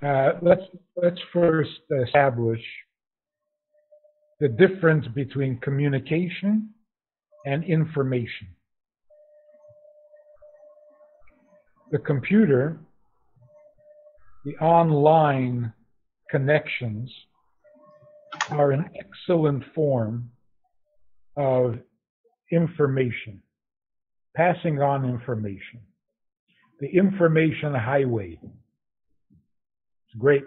Let's first establish the difference between communication and information. The computer, the online connections, are an excellent form of information, passing on information. The information highway. It's great.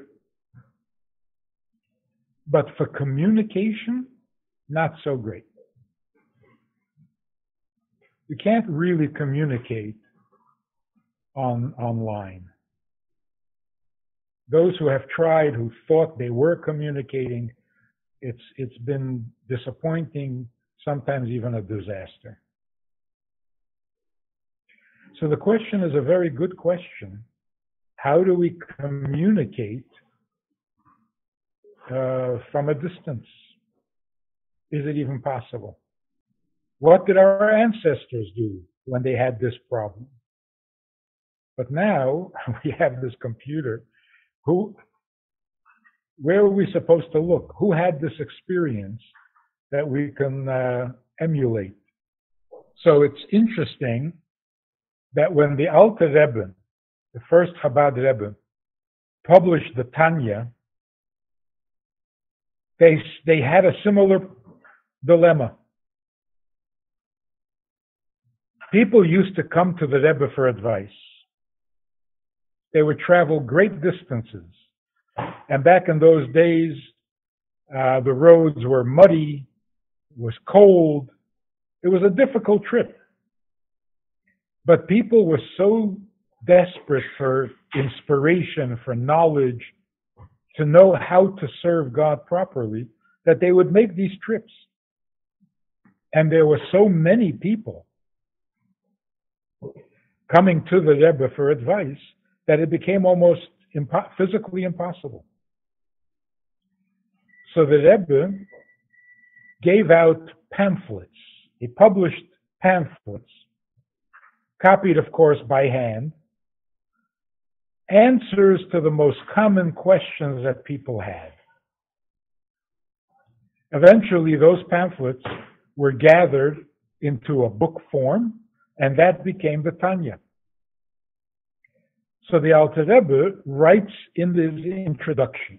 But for communication, not so great. You can't really communicate online. Those who have tried, who thought they were communicating, it's been disappointing, sometimes even a disaster. So the question is a very good question. How do we communicate from a distance? Is it even possible? What did our ancestors do when they had this problem? But now we have this computer. Where are we supposed to look? Who had this experience that we can emulate? So it's interesting that when the Alter Rebbe, the first Chabad Rebbe, published the Tanya, they had a similar dilemma. People used to come to the Rebbe for advice. They would travel great distances. And back in those days, the roads were muddy, it was cold. It was a difficult trip. But people were so desperate for inspiration, for knowledge, to know how to serve God properly, that they would make these trips. And there were so many people coming to the Rebbe for advice that it became almost physically impossible. So the Rebbe gave out pamphlets. He published pamphlets, copied, of course, by hand, answers to the most common questions that people had. Eventually, those pamphlets were gathered into a book form, and that became the Tanya. So the Alter Rebbe writes in the introduction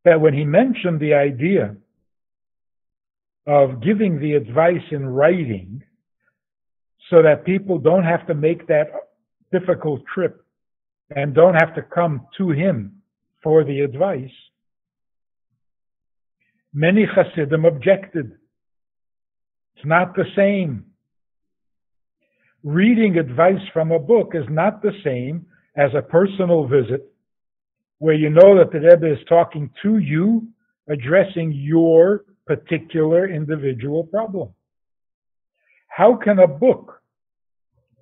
that when he mentioned the idea of giving the advice in writing so that people don't have to make that difficult trip and don't have to come to him for the advice, many Hasidim objected. It's not the same. Reading advice from a book is not the same as a personal visit where you know that the Rebbe is talking to you, addressing your particular individual problem. How can a book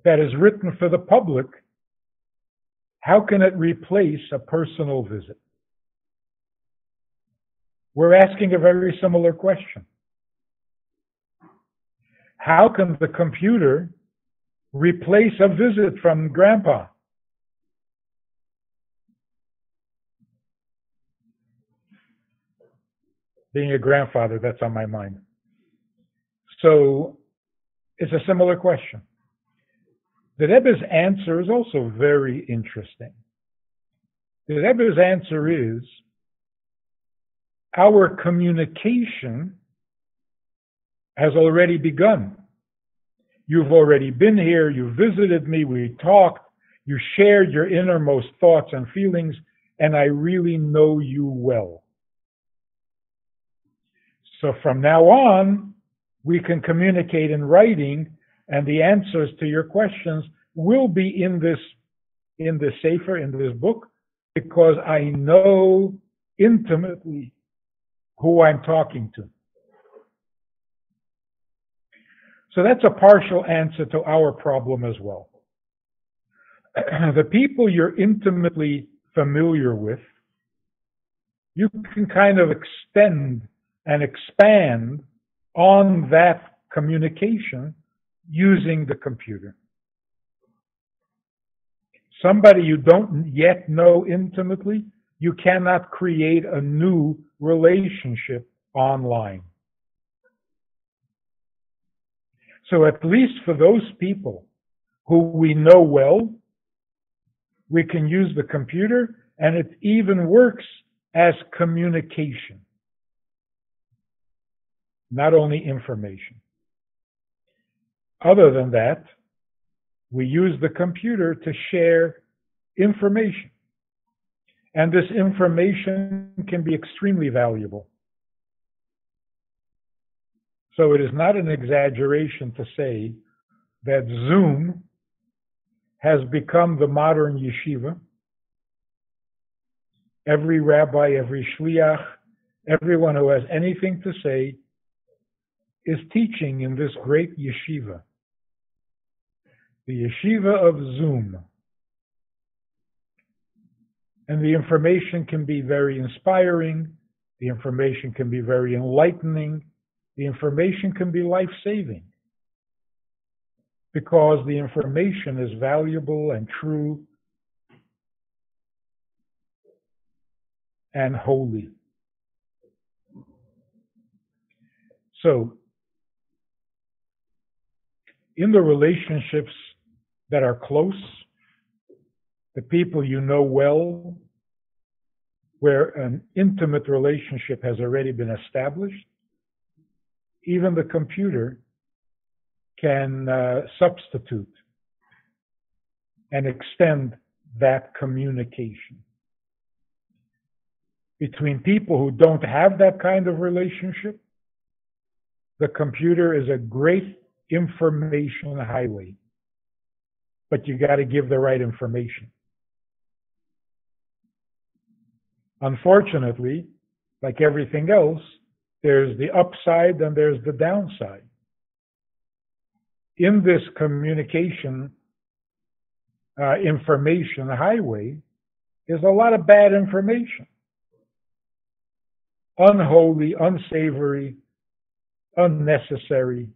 that is written for the public, how can it replace a personal visit? We're asking a very similar question. How can the computer replace a visit from grandpa? Being a grandfather, that's on my mind. So it's a similar question. The Rebbe's answer is also very interesting. The Rebbe's answer is, our communication has already begun. You've already been here, you visited me, we talked, you shared your innermost thoughts and feelings, and I really know you well. So from now on, we can communicate in writing, and the answers to your questions will be in this sefer, in this book, because I know intimately who I'm talking to. So that's a partial answer to our problem as well. The people you're intimately familiar with, you can kind of extend and expand on that communication using the computer. somebody you don't yet know intimately, you cannot create a new relationship online. So at least for those people who we know well, we can use the computer, and it even works as communication, not only information. Other than that, we use the computer to share information. And this information can be extremely valuable. So it is not an exaggeration to say that Zoom has become the modern yeshiva. Every rabbi, every shliach, everyone who has anything to say is teaching in this great yeshiva. The yeshiva of Zoom. And the information can be very inspiring. The information can be very enlightening. The information can be life-saving. Because the information is valuable and true and holy. So, in the relationships that are close, the people you know well, where an intimate relationship has already been established, even the computer can substitute and extend that communication. Between people who don't have that kind of relationship, the computer is a great information highway. But you got to give the right information. Unfortunately, like everything else, there's the upside and there's the downside. In this communication information highway is a lot of bad information. Unholy, unsavory, unnecessary.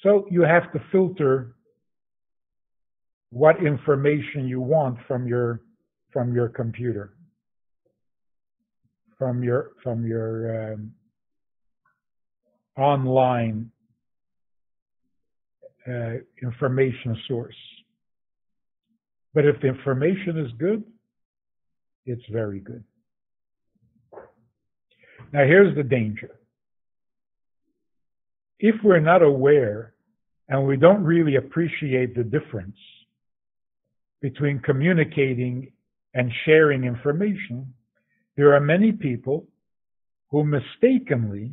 So you have to filter what information you want from your computer, from your online information source. But if the information is good, it's very good. Now here's the danger. If we're not aware and we don't really appreciate the difference between communicating and sharing information, there are many people who mistakenly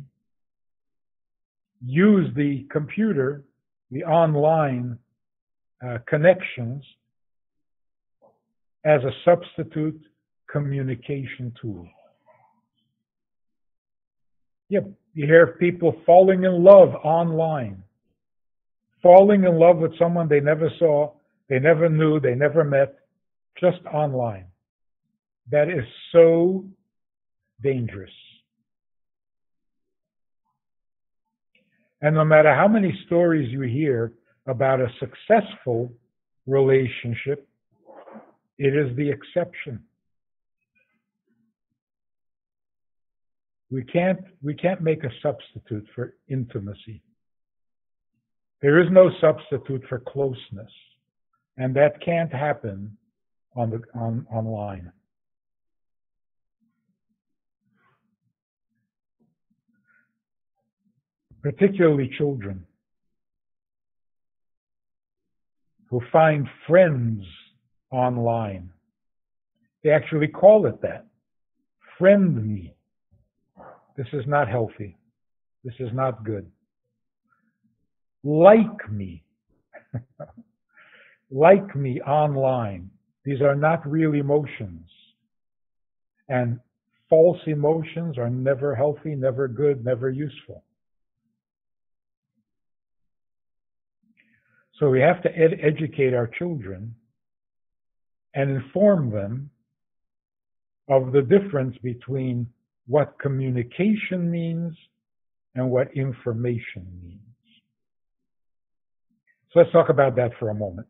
use the computer, the online connections, as a substitute communication tool. Yep, you hear of people falling in love online, falling in love with someone they never saw, they never knew, they never met, just online. That is so dangerous. And no matter how many stories you hear about a successful relationship, it is the exception. We can't make a substitute for intimacy. There is no substitute for closeness, and that can't happen online. Particularly children who find friends online. They actually call it that. Friend me. This is not healthy. This is not good. Like me. Like me online. These are not real emotions. And false emotions are never healthy, never good, never useful. So we have to educate our children and inform them of the difference between what communication means and what information means. So let's talk about that for a moment.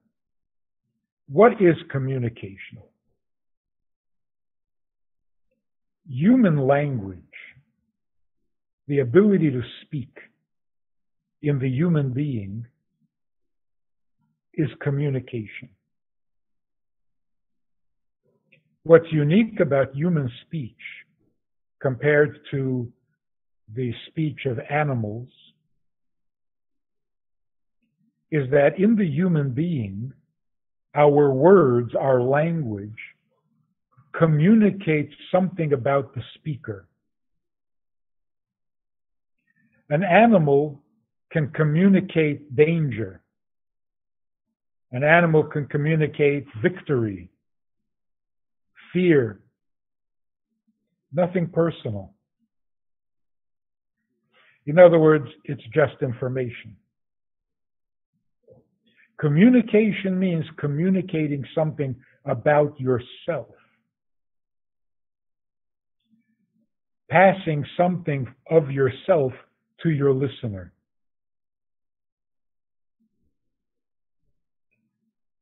What is communication? Human language, the ability to speak in the human being, is communication. What's unique about human speech compared to the speech of animals is that in the human being, our words, our language, communicate something about the speaker. An animal can communicate danger. An animal can communicate victory, fear, nothing personal. In other words, it's just information. Communication means communicating something about yourself, passing something of yourself to your listener.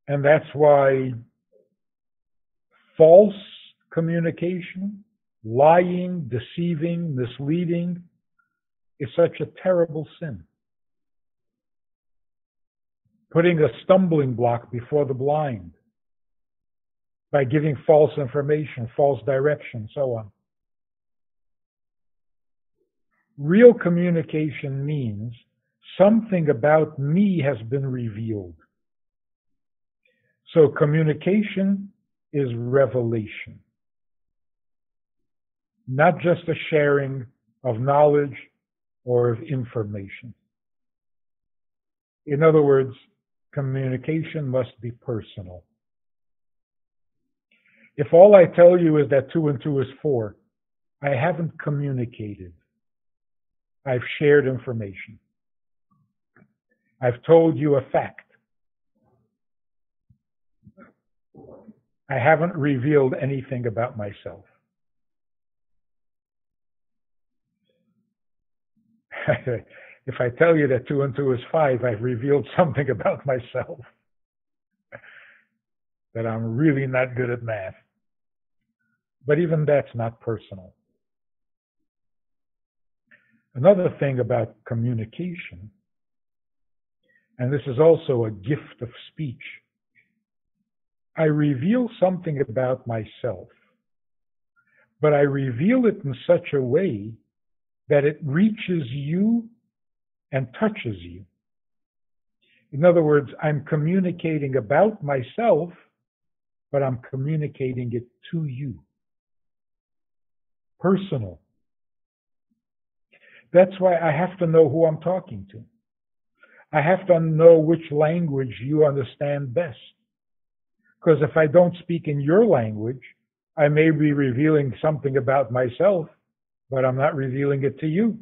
And that's why false communication, lying, deceiving, misleading, is such a terrible sin. Putting a stumbling block before the blind by giving false information, false direction, so on. Real communication means something about me has been revealed. So communication is revelation, not just a sharing of knowledge or of information. In other words, communication must be personal. If all I tell you is that 2 and 2 is 4, I haven't communicated. I've shared information. I've told you a fact. I haven't revealed anything about myself. If I tell you that 2 and 2 is 5, I've revealed something about myself. That I'm really not good at math. But even that's not personal. Another thing about communication, and this is also a gift of speech, I reveal something about myself, but I reveal it in such a way that it reaches you and touches you. In other words, I'm communicating about myself, but I'm communicating it to you. Personal. That's why I have to know who I'm talking to. I have to know which language you understand best. Because if I don't speak in your language, I may be revealing something about myself, but I'm not revealing it to you.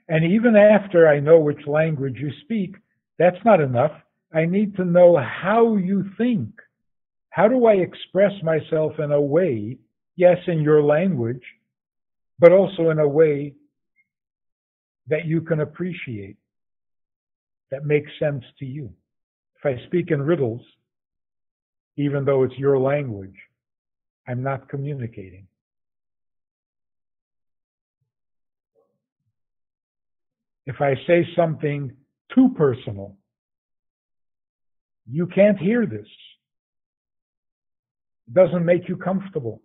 And even after I know which language you speak, that's not enough. I need to know how you think. How do I express myself in a way, yes, in your language, but also in a way that you can appreciate, that makes sense to you. If I speak in riddles, even though it's your language, I'm not communicating. If I say something too personal, you can't hear this. It doesn't make you comfortable.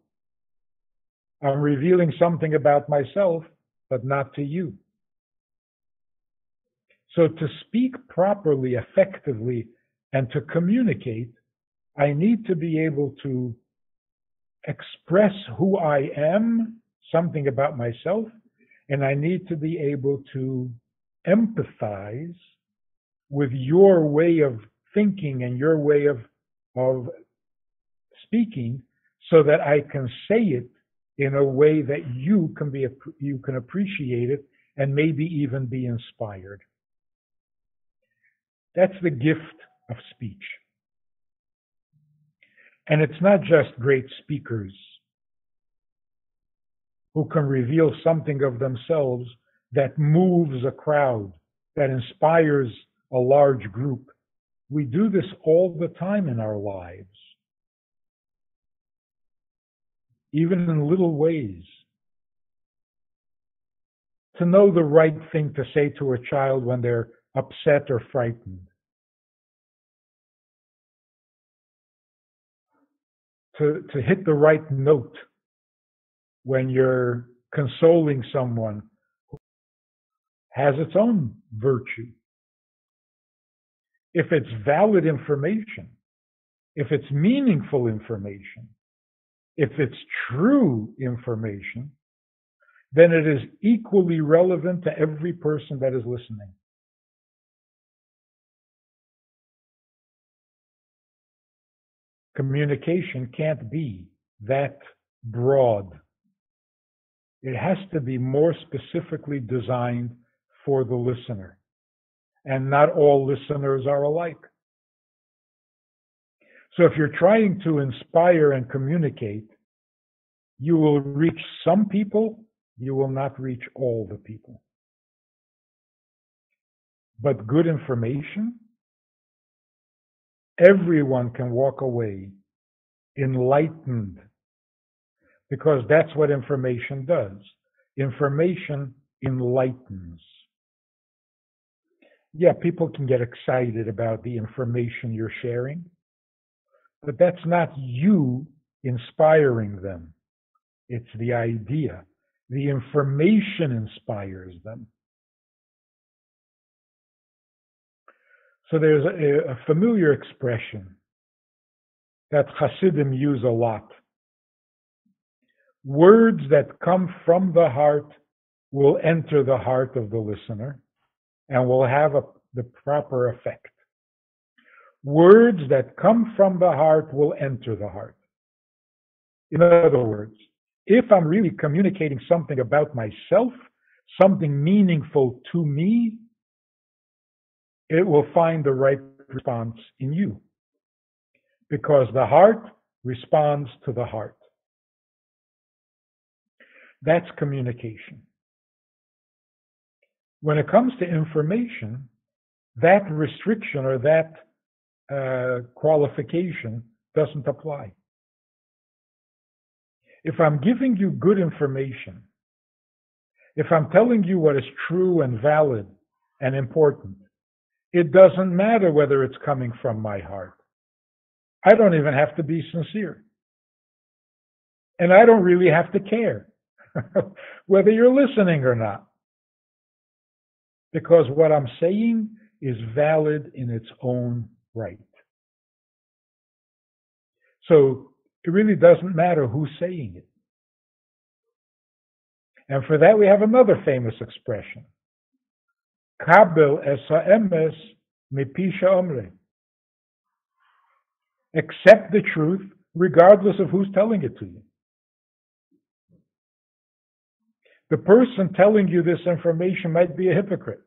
I'm revealing something about myself, but not to you. So to speak properly, effectively, and to communicate, I need to be able to express who I am, something about myself, and I need to be able to empathize with your way of thinking and your way of speaking so that I can say it in a way that you can appreciate it and maybe even be inspired. That's the gift of speech. And it's not just great speakers who can reveal something of themselves that moves a crowd, that inspires a large group, We do this all the time in our lives, even in little ways. To know the right thing to say to a child when they're upset or frightened. To hit the right note when you're consoling someone who has its own virtue. If it's valid information, if it's meaningful information, if it's true information, then it is equally relevant to every person that is listening. Communication can't be that broad. It has to be more specifically designed for the listener. And not all listeners are alike. So if you're trying to inspire and communicate, you will reach some people, you will not reach all the people. But good information, everyone can walk away enlightened, because that's what information does. Information enlightens. Yeah, people can get excited about the information you're sharing, but that's not you inspiring them. It's the idea. The information inspires them. So there's a familiar expression that Hasidim use a lot. Words that come from the heart will enter the heart of the listener and will have the proper effect. Words that come from the heart will enter the heart. In other words, if I'm really communicating something about myself, something meaningful to me, it will find the right response in you, because the heart responds to the heart. That's communication. When it comes to information, that restriction or that qualification doesn't apply. If I'm giving you good information, if I'm telling you what is true and valid and important, it doesn't matter whether it's coming from my heart. I don't even have to be sincere. And I don't really have to care whether you're listening or not. Because what I'm saying is valid in its own right. So it really doesn't matter who's saying it. And for that we have another famous expression. Kabel es ha'emes mipisha omre. Accept the truth regardless of who's telling it to you. The person telling you this information might be a hypocrite.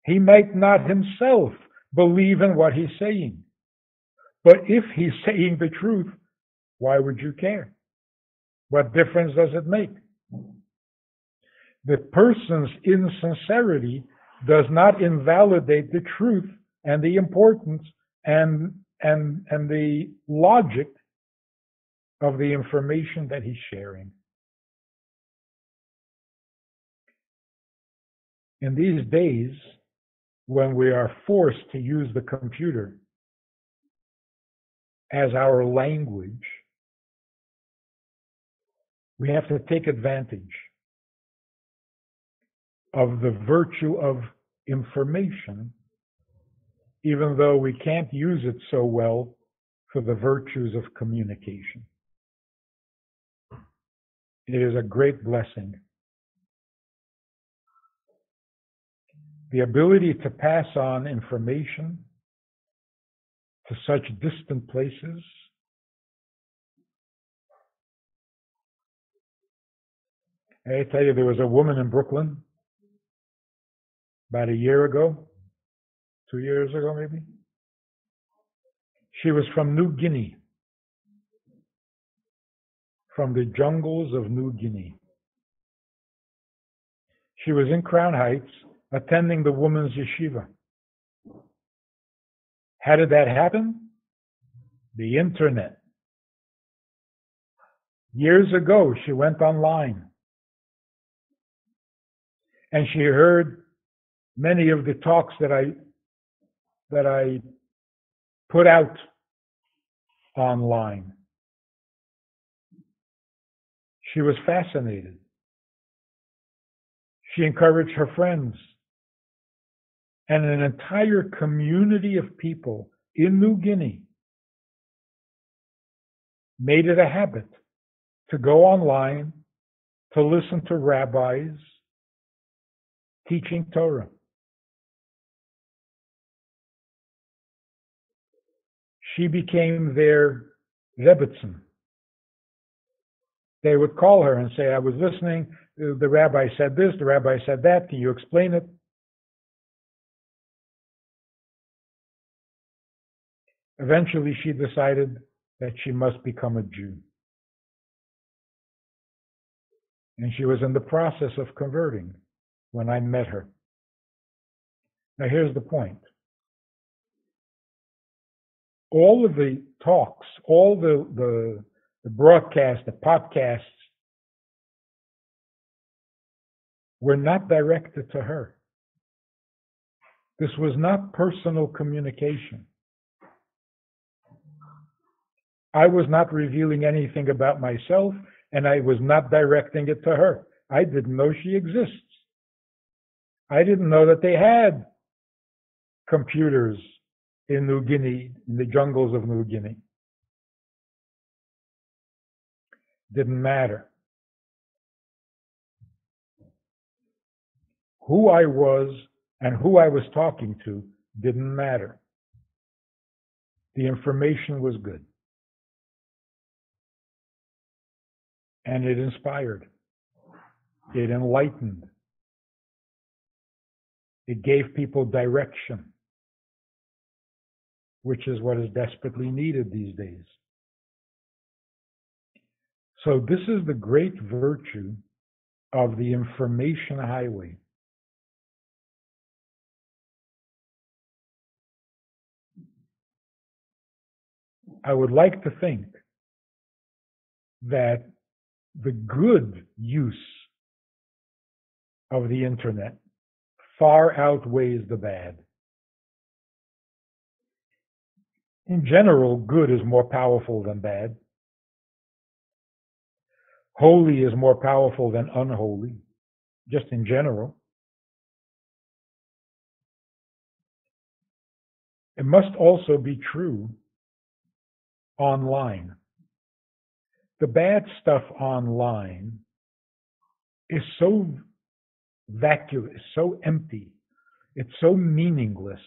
He might not himself believe in what he's saying. But if he's saying the truth, why would you care? What difference does it make? The person's insincerity does not invalidate the truth and the importance and the logic of the information that he's sharing. In these days, when we are forced to use the computer as our language, we have to take advantage of the virtue of information, even though we can't use it so well for the virtues of communication. It is a great blessing. The ability to pass on information to such distant places I tell you, there was a woman in Brooklyn about a year ago, 2 years ago maybe. She was from New Guinea, from the jungles of New Guinea. She was in Crown Heights attending the women's yeshiva. How did that happen? The internet. Years ago, she went online and she heard many of the talks that I put out online. She was fascinated. She encouraged her friends. And an entire community of people in New Guinea made it a habit to go online to listen to rabbis teaching Torah. She became their Rebbitzin. They would call her and say, I was listening, the rabbi said this, the rabbi said that, can you explain it? Eventually, she decided that she must become a Jew. And she was in the process of converting when I met her. Now, here's the point. All of the talks, all the broadcasts, the podcasts, were not directed to her. This was not personal communication. I was not revealing anything about myself, and I was not directing it to her. I didn't know she exists. I didn't know that they had computers in New Guinea, in the jungles of New Guinea. Didn't matter. Who I was and who I was talking to didn't matter. The information was good. And it inspired. It enlightened. It gave people direction, which is what is desperately needed these days. So this is the great virtue of the information highway. I would like to think that the good use of the internet far outweighs the bad. In general, good is more powerful than bad. Holy is more powerful than unholy, just in general. It must also be true online. The bad stuff online is so vacuous, so empty, it's so meaningless,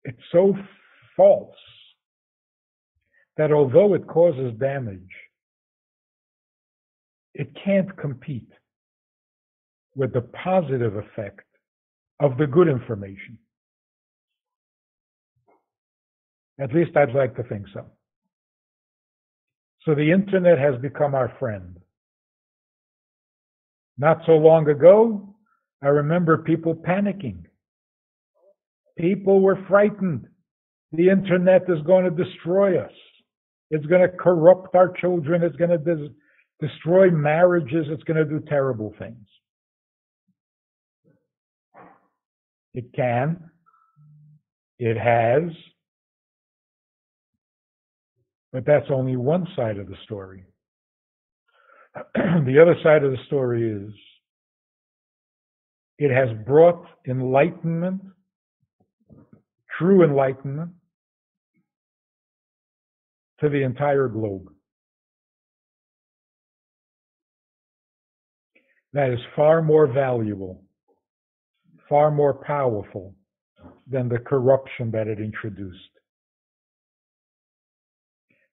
it's so false that although it causes damage, it can't compete with the positive effect of the good information. At least I'd like to think so. So the internet has become our friend. Not so long ago, I remember people panicking. People were frightened. The internet is going to destroy us. It's going to corrupt our children. It's going to destroy marriages. It's going to do terrible things. It can. It has. But that's only one side of the story. The other side of the story is it has brought enlightenment, true enlightenment, to the entire globe. That is far more valuable, far more powerful than the corruption that it introduced.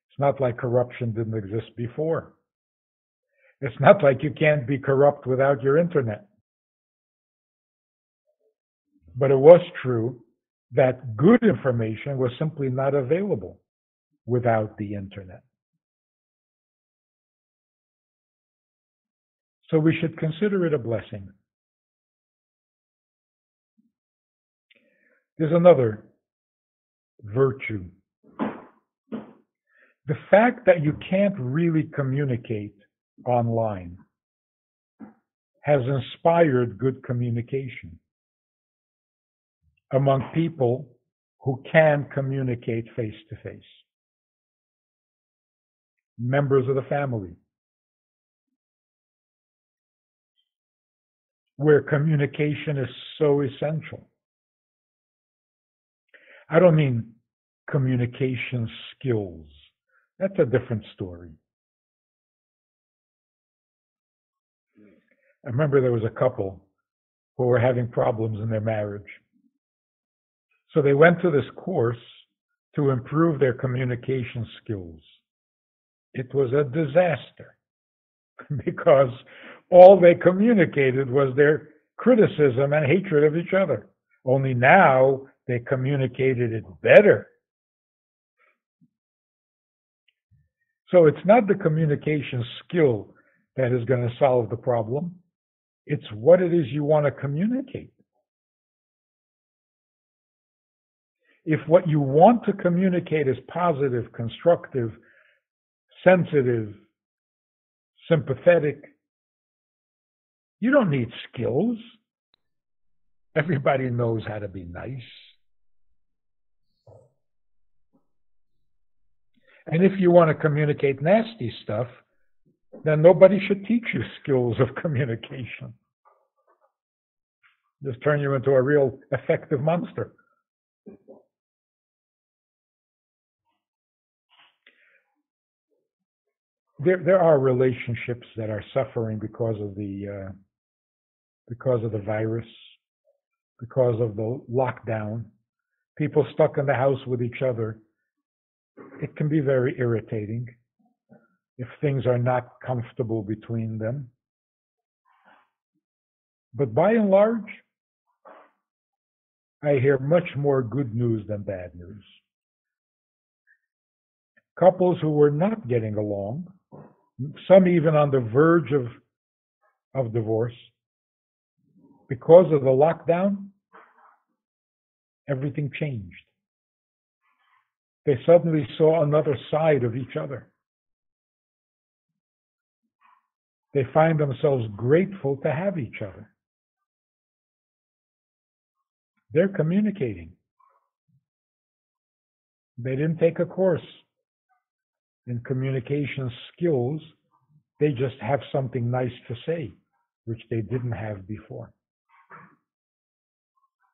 It's not like corruption didn't exist before. It's not like you can't be corrupt without your internet. But it was true that good information was simply not available without the internet. So we should consider it a blessing. There's another virtue. The fact that you can't really communicate online has inspired good communication among people who can communicate face to face. Members of the family, where communication is so essential. I don't mean communication skills. That's a different story. I remember there was a couple who were having problems in their marriage. So they went to this course to improve their communication skills. It was a disaster because all they communicated was their criticism and hatred of each other. Only now they communicated it better. So it's not the communication skill that is going to solve the problem. It's what it is you want to communicate. If what you want to communicate is positive, constructive, sensitive, sympathetic, you don't need skills. Everybody knows how to be nice. And if you want to communicate nasty stuff, then nobody should teach you skills of communication. Just turn you into a real effective monster. There are relationships that are suffering because of the virus, because of the lockdown. People stuck in the house with each other. It can be very irritating if things are not comfortable between them. But by and large, I hear much more good news than bad news. Couples who were not getting along, some even on the verge of divorce, because of the lockdown, everything changed. They suddenly saw another side of each other. They find themselves grateful to have each other. They're communicating. They didn't take a course in communication skills. They just have something nice to say, which they didn't have before.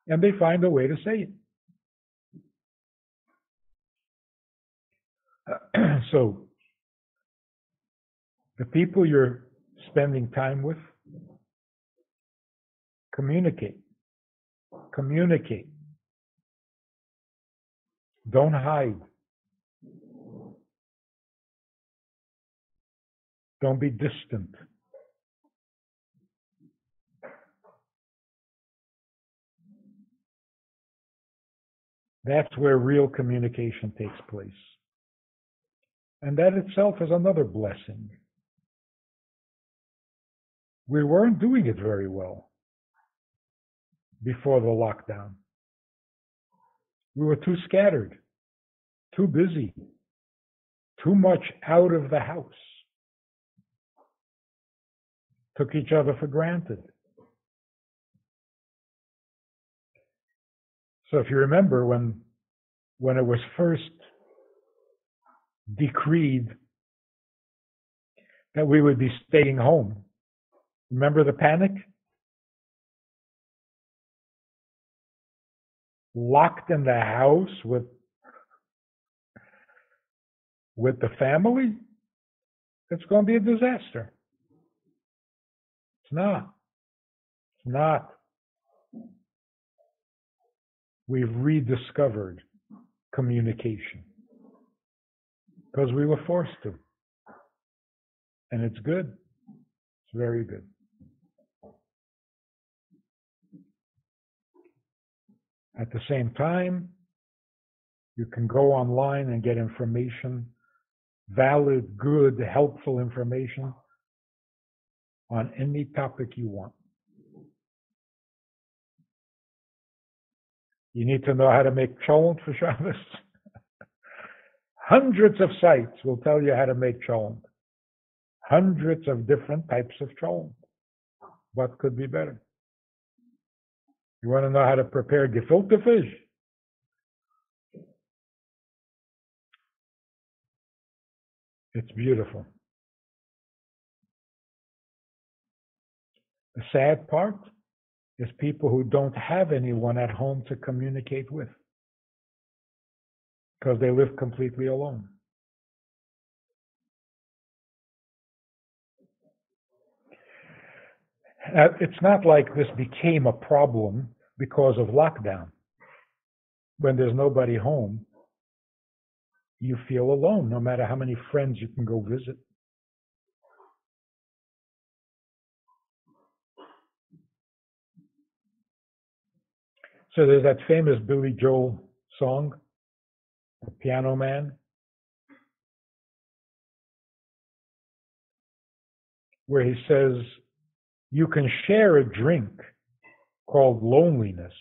And they find a way to say it. So, the people you're spending time with, communicate. Communicate. Don't hide. Don't be distant. That's where real communication takes place. And that itself is another blessing. We weren't doing it very well before the lockdown. We were too scattered, too busy, too much out of the house. Took each other for granted. So if you remember when it was first decreed that we would be staying home, remember the panic? Locked in the house with the family? It's going to be a disaster. It's not. It's not. We've rediscovered communication because we were forced to. And it's good. It's very good. At the same time, you can go online and get information, valid, good, helpful information on any topic you want. You need to know how to make cholent for Shabbos. Hundreds of sites will tell you how to make cholent. Hundreds of different types of cholent. What could be better? You want to know how to prepare gefilte fish? It's beautiful. The sad part is people who don't have anyone at home to communicate with because they live completely alone. It's not like this became a problem because of lockdown. When there's nobody home, you feel alone, no matter how many friends you can go visit. So there's that famous Billy Joel song, The Piano Man, where he says, you can share a drink called loneliness,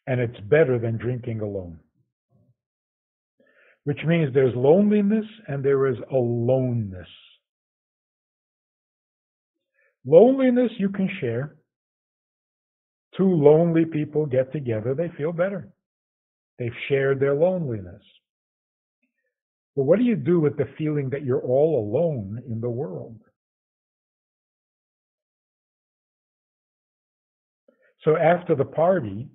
and it's better than drinking alone. Which means there's loneliness and there is aloneness. Loneliness you can share. Two lonely people get together, they feel better. They've shared their loneliness. But what do you do with the feeling that you're all alone in the world? So after the party,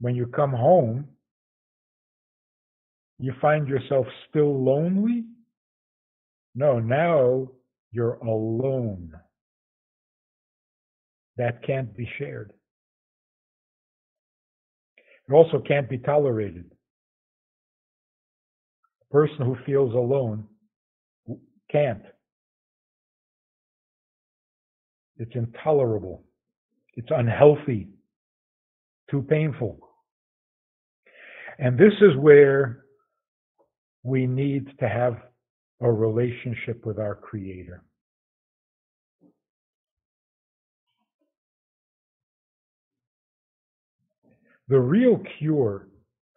when you come home, you find yourself still lonely? No, now you're alone. That can't be shared. It also can't be tolerated. A person who feels alone can't. It's intolerable. It's unhealthy. Too painful. And this is where we need to have a relationship with our Creator. The real cure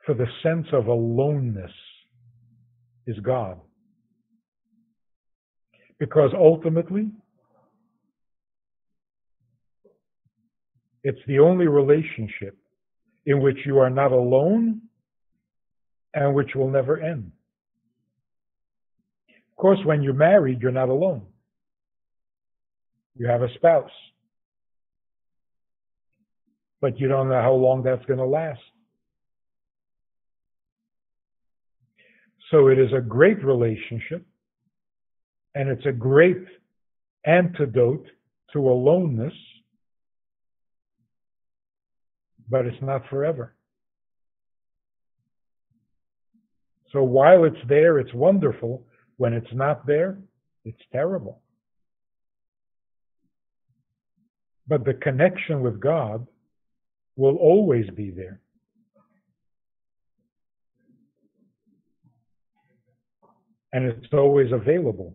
for the sense of aloneness is God. Because ultimately, it's the only relationship in which you are not alone and which will never end. Of course, when you're married, you're not alone. You have a spouse. But you don't know how long that's going to last. So it is a great relationship, and it's a great antidote to aloneness, but it's not forever. So while it's there, it's wonderful. When it's not there, it's terrible. But the connection with God will always be there. And it's always available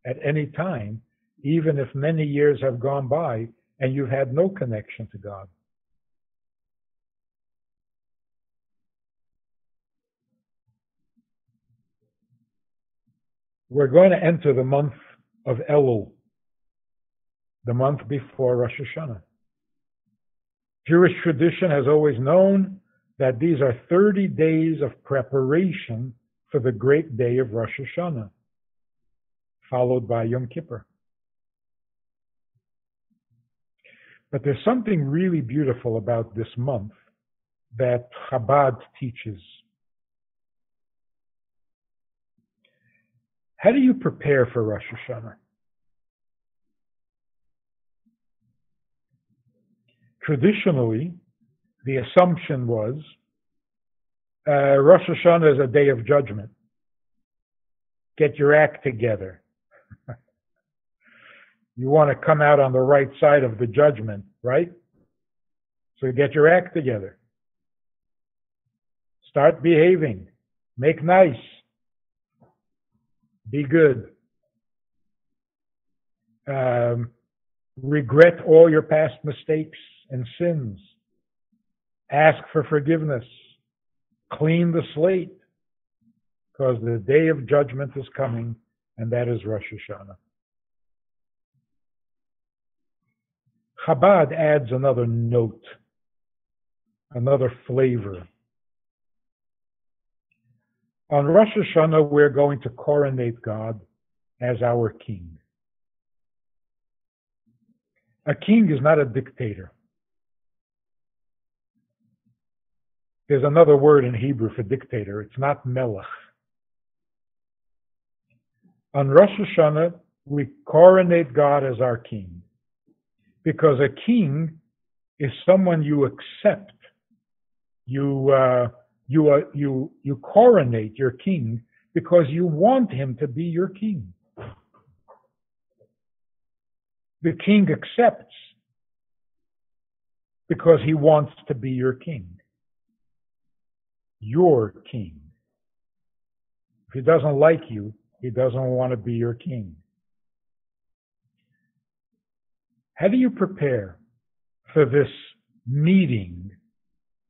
at any time, even if many years have gone by and you've had no connection to God. We're going to enter the month of Elul, the month before Rosh Hashanah. Jewish tradition has always known that these are 30 days of preparation for the great day of Rosh Hashanah, followed by Yom Kippur. But there's something really beautiful about this month that Chabad teaches. How do you prepare for Rosh Hashanah? Traditionally, the assumption was Rosh Hashanah is a day of judgment. Get your act together. You want to come out on the right side of the judgment, right? So get your act together. Start behaving. Make nice. Be good. Regret all your past mistakes and sins. Ask for forgiveness. Clean the slate, because the day of judgment is coming, and that is Rosh Hashanah. Chabad adds another note, another flavor. On Rosh Hashanah, we're going to coronate God as our king. A king is not a dictator. There's another word in Hebrew for dictator. It's not melech. On Rosh Hashanah, we coronate God as our king, because a king is someone you accept. You coronate your king because you want him to be your king. The king accepts because he wants to be your king. Your king. If he doesn't like you, he doesn't want to be your king. How do you prepare for this meeting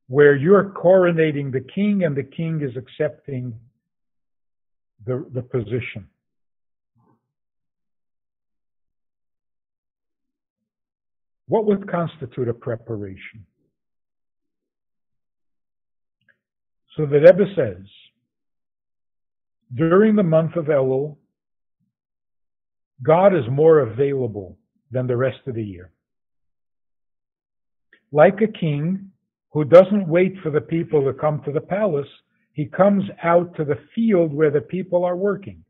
where you're coronating the king and the king is accepting the position? What would constitute a preparation? So the Rebbe says, during the month of Elul, God is more available than the rest of the year. Like a king who doesn't wait for the people to come to the palace, he comes out to the field where the people are working.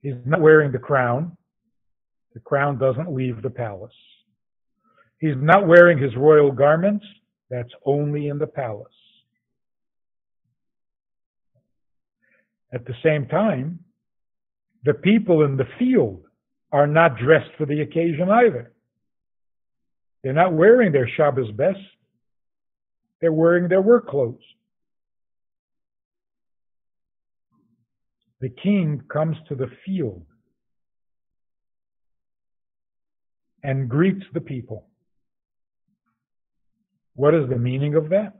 He's not wearing the crown. The crown doesn't leave the palace. He's not wearing his royal garments. That's only in the palace. At the same time, the people in the field are not dressed for the occasion either. They're not wearing their Shabbos best. They're wearing their work clothes. The king comes to the field and greets the people. What is the meaning of that?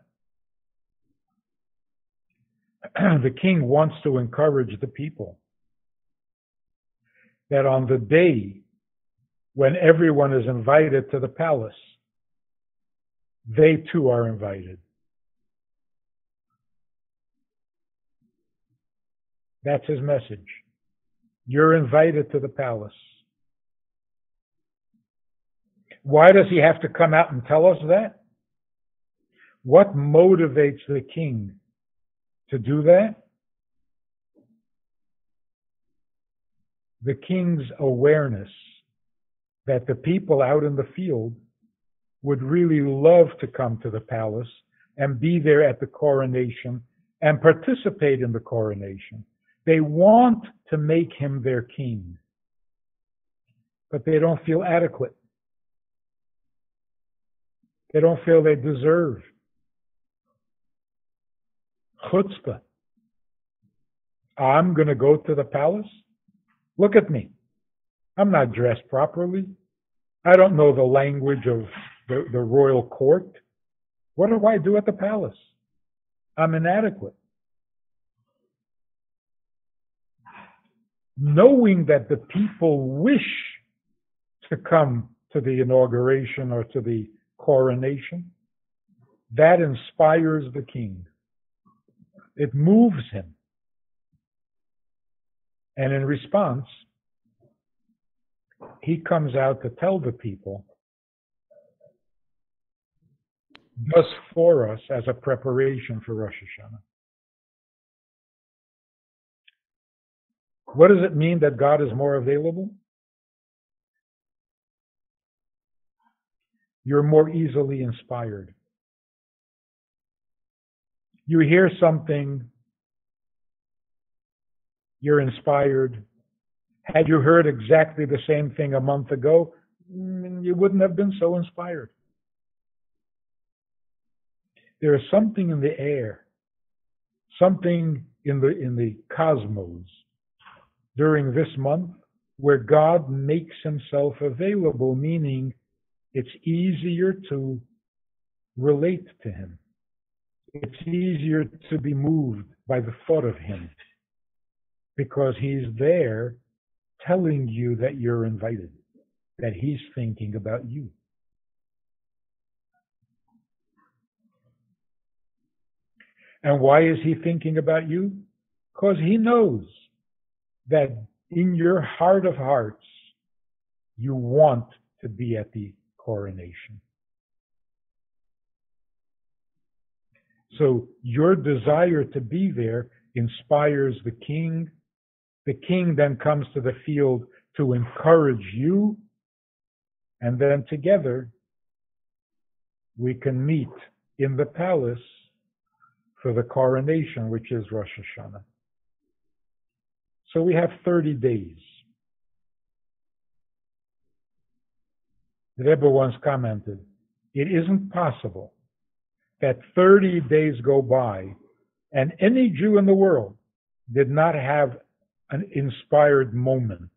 The king wants to encourage the people that on the day when everyone is invited to the palace, they too are invited. That's his message. You're invited to the palace. Why does he have to come out and tell us that? What motivates the king to do that? The king's awareness that the people out in the field would really love to come to the palace and be there at the coronation and participate in the coronation. They want to make him their king, but they don't feel adequate. They don't feel they deserve. Chutzpah. I'm going to go to the palace? Look at me. I'm not dressed properly. I don't know the language of the royal court. What do I do at the palace? I'm inadequate. Knowing that the people wish to come to the inauguration or to the coronation, that inspires the king. It moves him. And in response, he comes out to tell the people, thus for us as a preparation for Rosh Hashanah. What does it mean that God is more available? You're more easily inspired. You hear something, you're inspired. Had you heard exactly the same thing a month ago, you wouldn't have been so inspired. There is something in the air, something in the cosmos during this month where God makes himself available, meaning it's easier to relate to him. It's easier to be moved by the thought of him because he's there telling you that you're invited, that he's thinking about you. And why is he thinking about you? Because he knows that in your heart of hearts, you want to be at the coronation. So your desire to be there inspires the king. The king then comes to the field to encourage you. And then together, we can meet in the palace for the coronation, which is Rosh Hashanah. So we have 30 days. The Rebbe once commented, it isn't possible that 30 days go by and any Jew in the world did not have an inspired moment,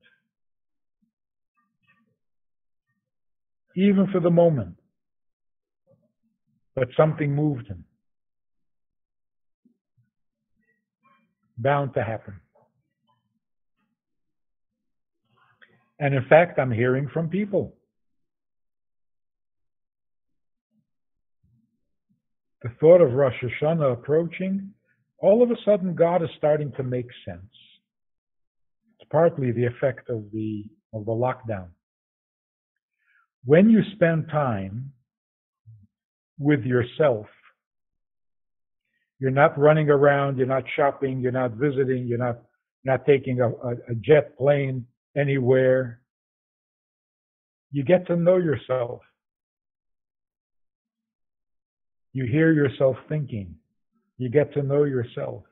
even for the moment, but something moved him. Bound to happen. And in fact, I'm hearing from people. The thought of Rosh Hashanah approaching, all of a sudden God is starting to make sense. It's partly the effect of the lockdown. When you spend time with yourself, you're not running around, you're not shopping, you're not visiting, you're not taking a jet plane anywhere. You get to know yourself. You hear yourself thinking. You get to know yourself.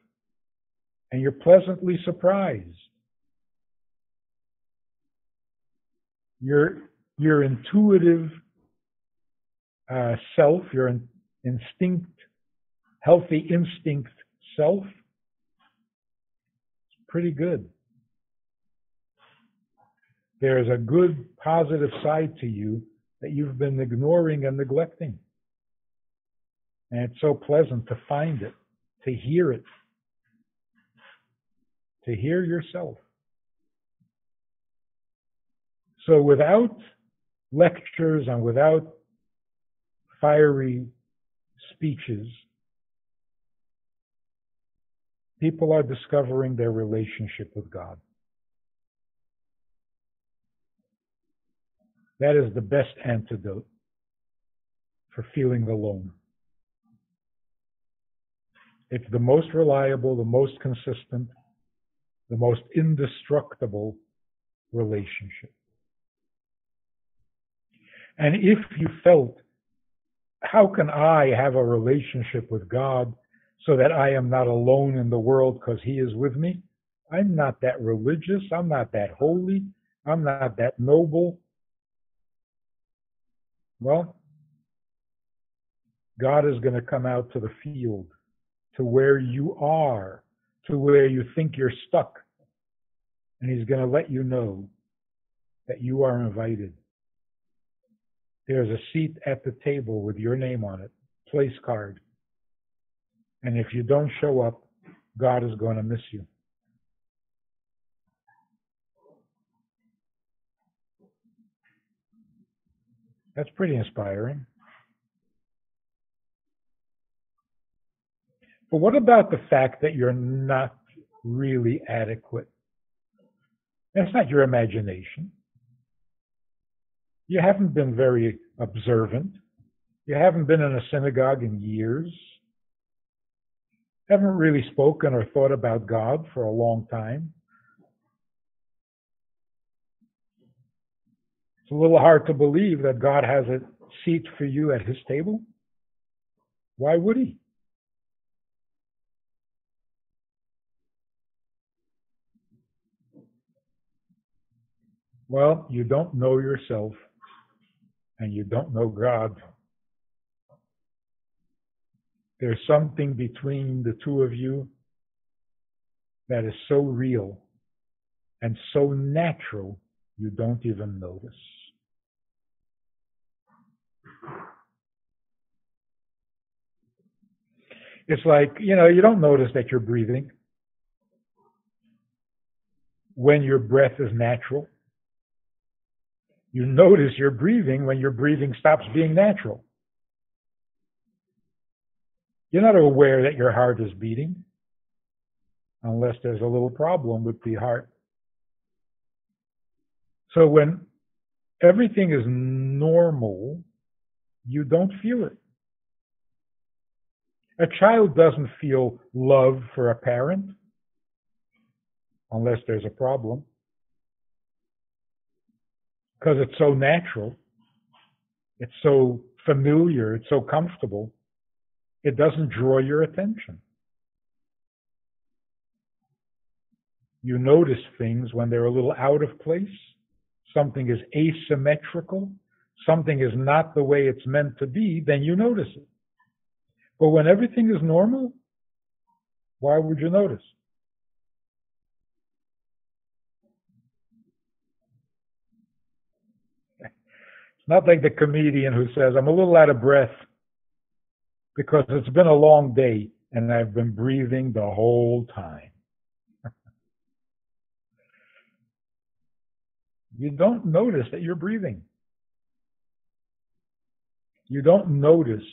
And you're pleasantly surprised. Your intuitive self, your healthy instinct self, it's pretty good. There's a good positive side to you that you've been ignoring and neglecting. And it's so pleasant to find it, to hear it, to hear yourself. So without lectures and without fiery speeches, people are discovering their relationship with God. That is the best antidote for feeling alone. It's the most reliable, the most consistent, the most indestructible relationship. And if you felt, how can I have a relationship with God so that I am not alone in the world because he is with me? I'm not that religious. I'm not that holy. I'm not that noble. Well, God is going to come out to the field, to where you are, to where you think you're stuck. And he's going to let you know that you are invited. There's a seat at the table with your name on it, place card. And if you don't show up, God is going to miss you. That's pretty inspiring. But what about the fact that you're not really adequate? That's not your imagination. You haven't been very observant. You haven't been in a synagogue in years. Haven't really spoken or thought about God for a long time. It's a little hard to believe that God has a seat for you at his table. Why would he? Well, you don't know yourself and you don't know God. There's something between the two of you that is so real and so natural you don't even notice. It's like, you don't notice that you're breathing when your breath is natural. You notice you're breathing when your breathing stops being natural. You're not aware that your heart is beating unless there's a little problem with the heart. So when everything is normal, you don't feel it. A child doesn't feel love for a parent unless there's a problem, because it's so natural, it's so familiar, it's so comfortable, it doesn't draw your attention. You notice things when they're a little out of place, something is asymmetrical, something is not the way it's meant to be, then you notice it. But when everything is normal, why would you notice? It's not like the comedian who says, I'm a little out of breath because it's been a long day and I've been breathing the whole time. You don't notice that you're breathing. You don't notice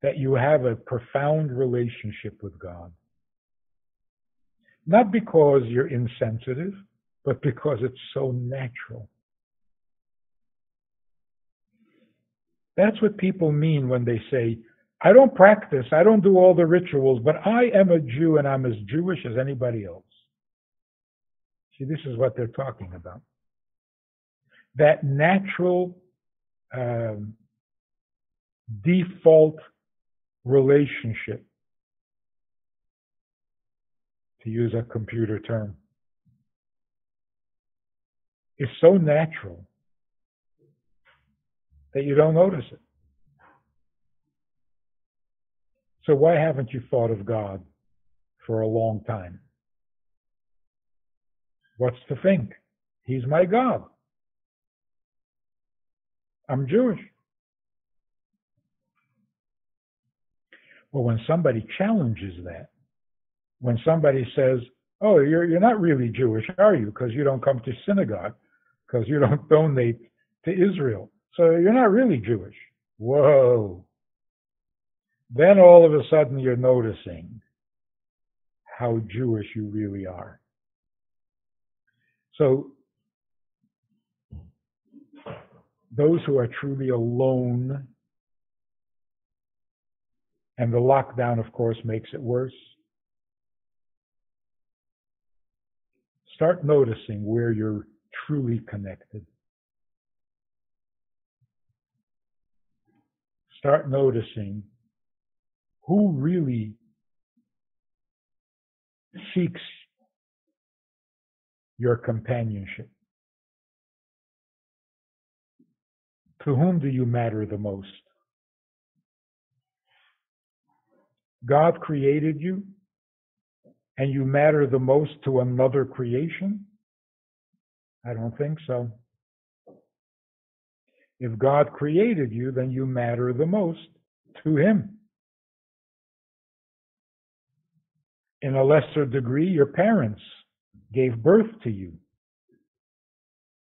that you have a profound relationship with God. Not because you're insensitive, but because it's so natural. That's what people mean when they say, I don't practice, I don't do all the rituals, but I am a Jew and I'm as Jewish as anybody else. See, this is what they're talking about. That natural default relationship, to use a computer term, is so natural that you don't notice it. So why haven't you thought of God for a long time? What's to think? He's my God. I'm Jewish. Well, when somebody challenges that, when somebody says, oh, you're not really Jewish, are you? Because you don't come to synagogue, because you don't donate to Israel. So you're not really Jewish. Whoa. Then all of a sudden you're noticing how Jewish you really are. So those who are truly alone, and the lockdown, of course, makes it worse, start noticing where you're truly connected. Start noticing who really seeks your companionship. To whom do you matter the most? God created you, and you matter the most to another creation? I don't think so. If God created you, then you matter the most to Him. In a lesser degree, your parents gave birth to you.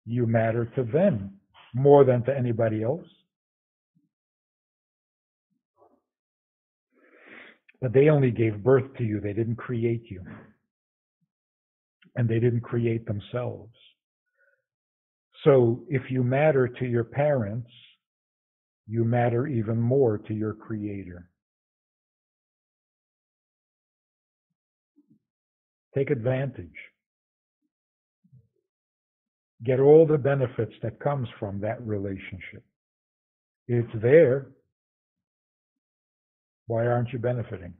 You matter to them more than to anybody else. But they only gave birth to you. They didn't create you. And they didn't create themselves. So if you matter to your parents, you matter even more to your Creator. Take advantage. Get all the benefits that comes from that relationship. It's there. Why aren't you benefiting?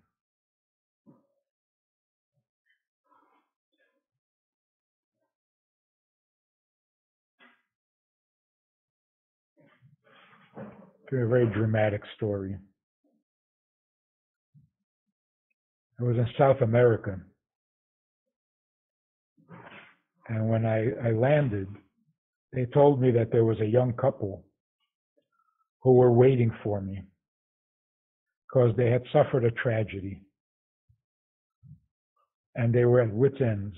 A very dramatic story. I was in South America, And when I landed, they told me that there was a young couple who were waiting for me because they had suffered a tragedy and they were at wit's ends.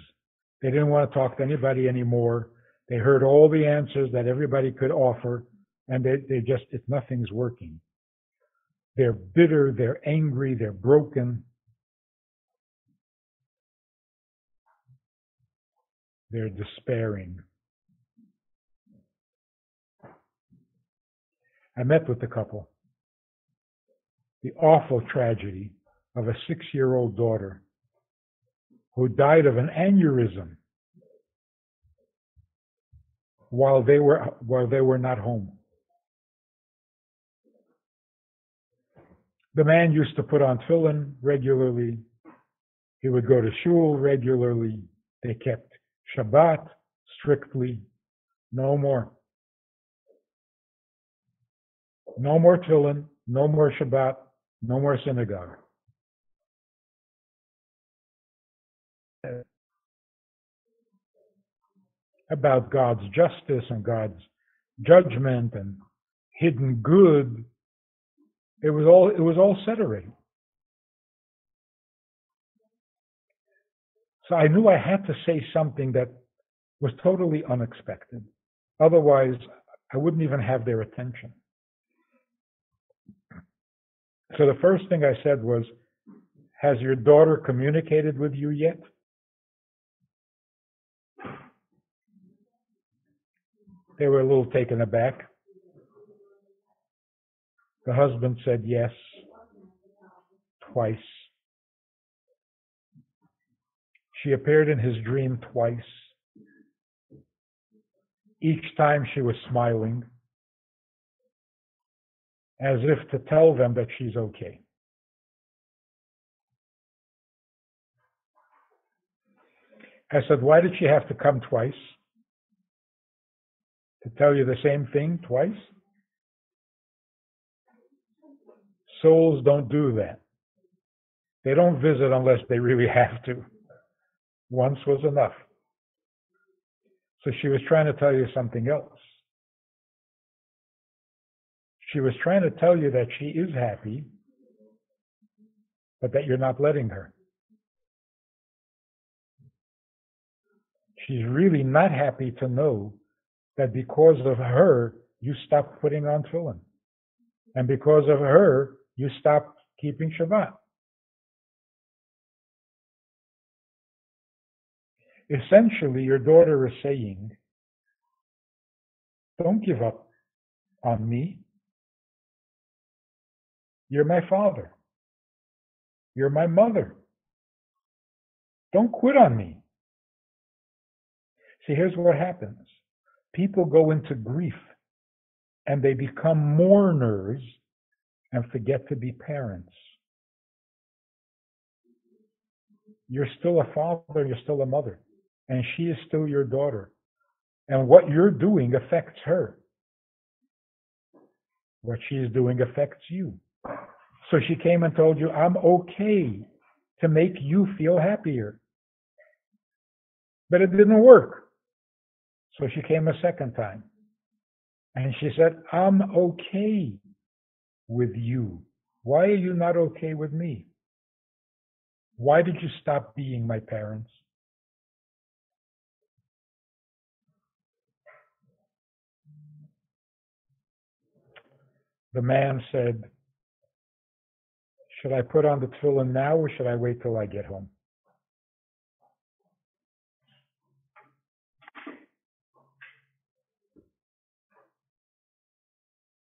They didn't want to talk to anybody anymore. They heard all the answers that everybody could offer, and nothing's working. They're bitter, they're angry, they're broken. They're despairing. I met with the couple. The awful tragedy of a 6-year-old daughter who died of an aneurysm while they were not home. The man used to put on tefillin regularly. He would go to shul regularly. They kept Shabbat strictly. No more. No more tefillin, no more Shabbat, no more synagogue. About God's justice and God's judgment and hidden good. It was all said already. So I knew I had to say something that was totally unexpected. Otherwise, I wouldn't even have their attention. So the first thing I said was, has your daughter communicated with you yet? They were a little taken aback. The husband said yes, twice. She appeared in his dream twice. Each time she was smiling, as if to tell them that she's okay. I said, why did she have to come twice? To tell you the same thing twice? Souls don't do that. They don't visit unless they really have to. Once was enough. So she was trying to tell you something else. She was trying to tell you that she is happy, but that you're not letting her. She's really not happy to know that because of her, you stopped putting on tefillin. And because of her, you stopped keeping Shabbat. Essentially, your daughter is saying, don't give up on me. You're my father. You're my mother. Don't quit on me. See, here's what happens. People go into grief and they become mourners and forget to be parents. You're still a father, you're still a mother, and she is still your daughter. And what you're doing affects her. What she is doing affects you. So she came and told you, I'm okay to make you feel happier. But it didn't work. So she came a second time. And she said, I'm okay with you. Why are you not okay with me? Why did you stop being my parents? The man said, should I put on the tefillin now or should I wait till I get home?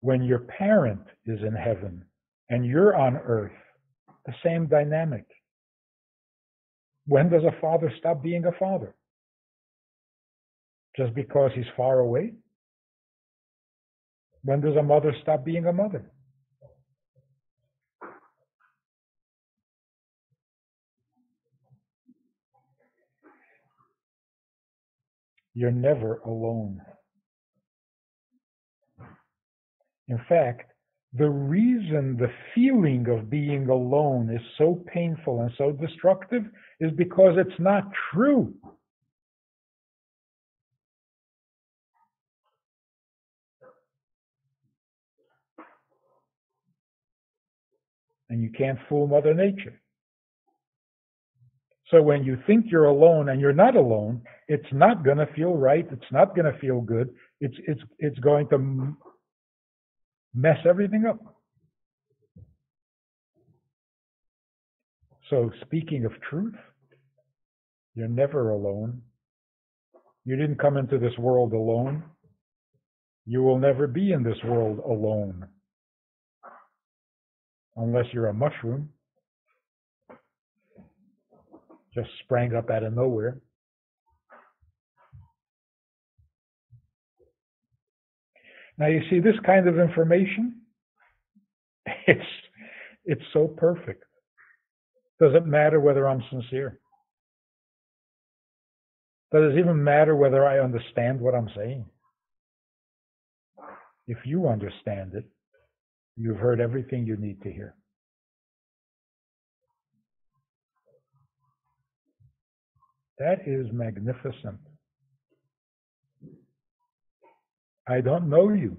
When your parent is in heaven and you're on earth, the same dynamic. When does a father stop being a father? Just because he's far away? When does a mother stop being a mother? You're never alone. In fact, the reason the feeling of being alone is so painful and so destructive is because it's not true. and you can't fool Mother Nature. So when you think you're alone and you're not alone, it's not going to feel right. It's not going to feel good. It's going to mess everything up. So speaking of truth, you're never alone. You didn't come into this world alone. You will never be in this world alone. Unless you're a mushroom. Just sprang up out of nowhere. Now you see this kind of information, it's so perfect. Doesn't matter whether I'm sincere. Does it even matter whether I understand what I'm saying? If you understand it, you've heard everything you need to hear. That is magnificent. I don't know you.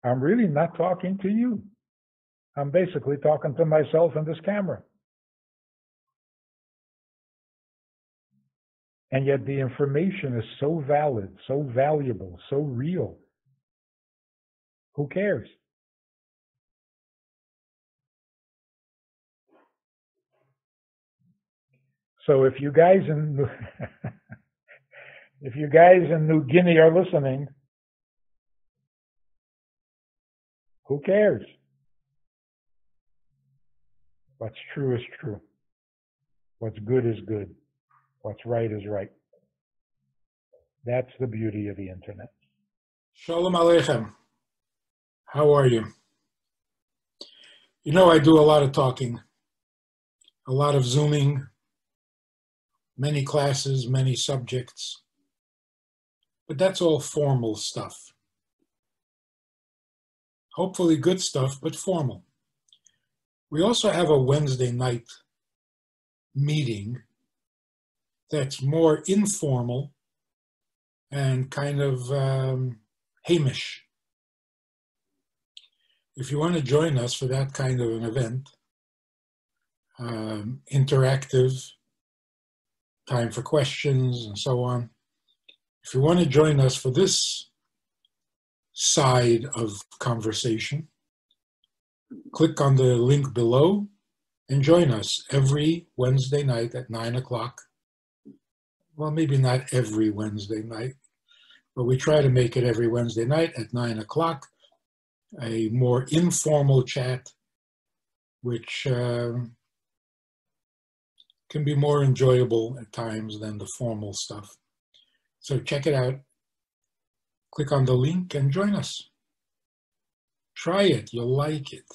I'm really not talking to you. I'm basically talking to myself and this camera. And yet the information is so valid, so valuable, so real. Who cares? So if you guys in New Guinea are listening, who cares? What's true is true. What's good is good. What's right is right. That's the beauty of the internet. Shalom Aleichem. How are you? You know, I do a lot of talking, a lot of Zooming, many classes, many subjects, but that's all formal stuff. Hopefully good stuff, but formal. We also have a Wednesday night meeting that's more informal and kind of Hamish. If you want to join us for that kind of an event, interactive, time for questions and so on. If you want to join us for this side of conversation, click on the link below and join us every Wednesday night at 9 o'clock. Well, maybe not every Wednesday night, but we try to make it every Wednesday night at 9 o'clock, a more informal chat, which can be more enjoyable at times than the formal stuff. So check it out. Click on the link and join us. Try it. You'll like it.